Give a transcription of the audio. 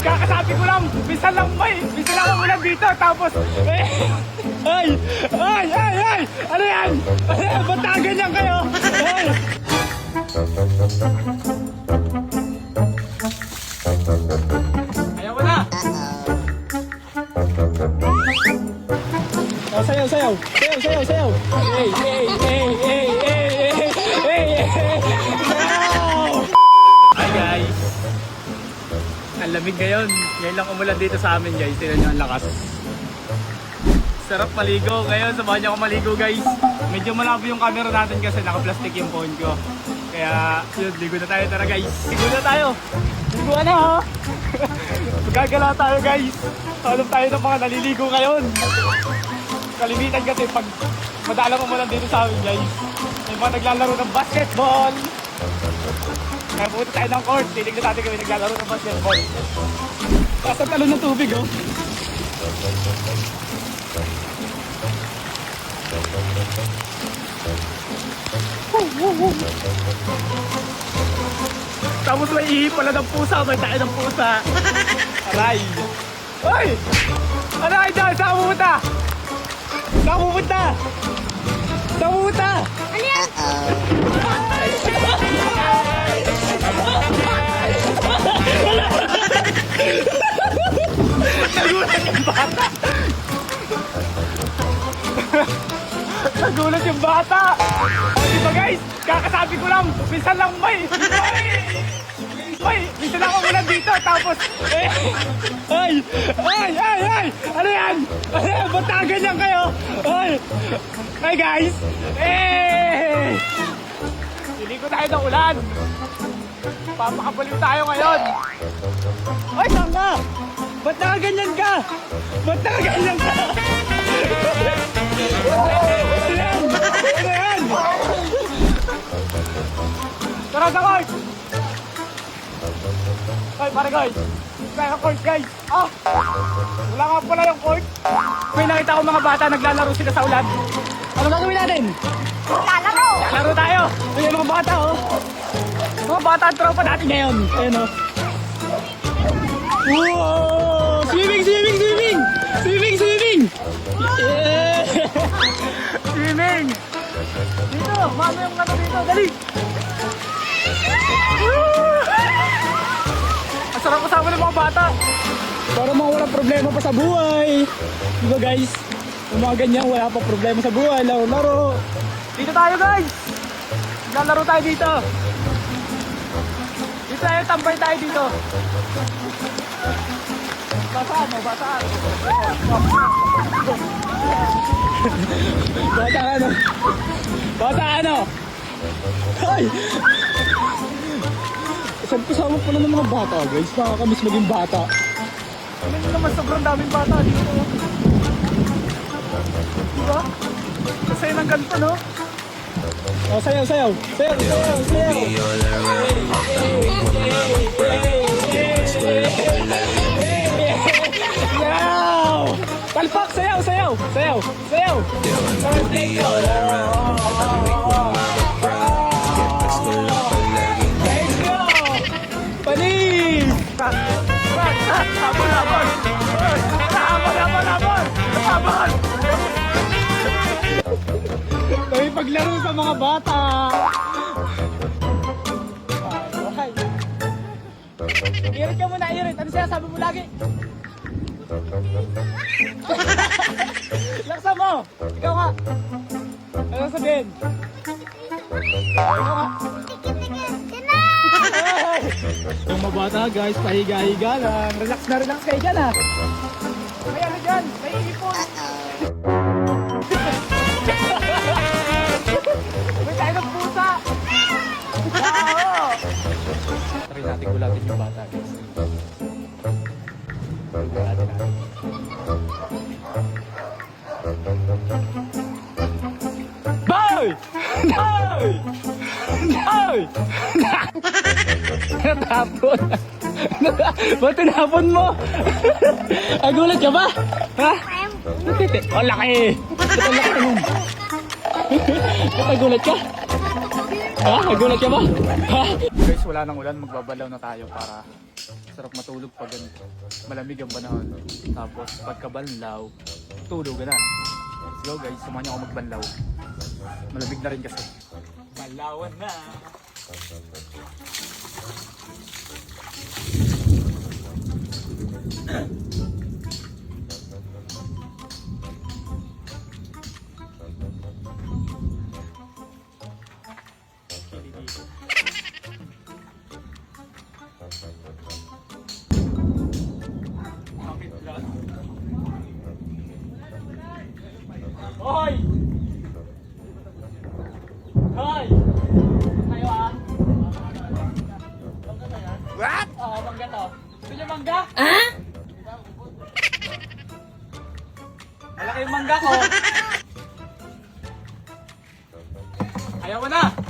kakasabi ko lang, minsan lang ako ulan dito, tapos, ay, ano yan? Ba't ganyan kayo? Ay! Ayaw mo na! Oh, sayaw! Sayaw! Hi guys! Ang lamig ngayon. Ngayon lang umulan dito sa amin guys. Tignan nyo ang lakas. Sarap maligo. Ngayon, samahan niyo ako maligo guys. Medyo malabo yung camera natin kasi naka-plastic yung phone ko. Kaya, yun, ligo na tayo. Tara guys. Ligo na tayo. Ligo na ha. Magagala tayo guys. Alam tayo ng mga naliligo ngayon. Kalimitan kasi pag madalang umulan dito sa amin guys. May mga naglalaro ng basketball. Kaya pumunta tayo ng court. Titignan natin kami naglalaro ng basketball. Taas ang talon ng tubig oh. Tapos may ihi pala ng pusa. May tayo ng pusa. Aray. Hoy! Aray dyan! Saan pumunta? Saan pumunta? Saan pumunta? Ano yan? Nagulat yung bata! Nagulat yung bata! O diba guys? Kakasabi ko lang, minsan lang minsan lang ako ulan dito, tapos, ay! Ano yan? Ba't ganyan kayo? Hi guys! Hindi ko tayo ng ulan. Papakabaliw tayo ngayon. Ay, saan ka? Ba't nakaganyan ka? Ba't nakaganyan ka? Ano yan? Tara sa court! Ay, pare guys! Kaya court guys! Wala nga pala yung court. May nakita ko mga bata naglalaro sila sa ulan. Ano gagawin natin? Lalaro! Laro tayo! Ayan mga bata oh! Mga bata ang tropa natin ngayon. Ayan oh. Wow! Swimming! Yeah! Swimming! Dito! Mama yung ano dito! Dali! Ang sarap kasama ng mga bata! Para mga walang problema pa sa buhay! Diba guys? Yung mga ganyan, wala pa problema sa buhay. Laro! Dito tayo guys! Lalaro tayo dito! Dito tayo, tambay tayo dito! Basaan mo, basaan! Bata ano? Ay! Kasama pala ng mga bata guys. Nakakamiss maging bata. Ano nyo naman sobrang daming bata dito. Diba? Kasi ng ganito no? Oh, sayaw! Palpak! Sayaw! Panis! Habon! Kami paglaro sa mga bata! Irit ka muna, Irit! Ano siya? Sabi mo lagi? Laksa mo! Ikaw nga! Ano sabihin? Ikaw nga! Yung mga bata guys, pahiga-higa lang. Relax kayo dyan ha. May ano dyan, may ipon. May tayo ng pusa. Try natin gulatin yung bata guys. Gulatin natin. Boy! Natapon. Ba't tinapon mo? Agulat ka ba? Ha? Oh, laki. Ba't ang laki mo? Ba't agulat ka? Ha? Agulat ka ba? Ha? Guys, wala nang ulan, magbabalaw na tayo para sarap matulog pag ganito. Malamig ang panahon. Tapos pagkabanlaw, tulog na. Let's go guys, samahan niyo ako magbanlaw. Malamig na rin kasi. Banlawan na! Hoy! Hoy! Kayo ah? What? Oo, mangga to. Gusto niyo mangga? Ah? Malaki yung mangga ko. Ayaw mo na!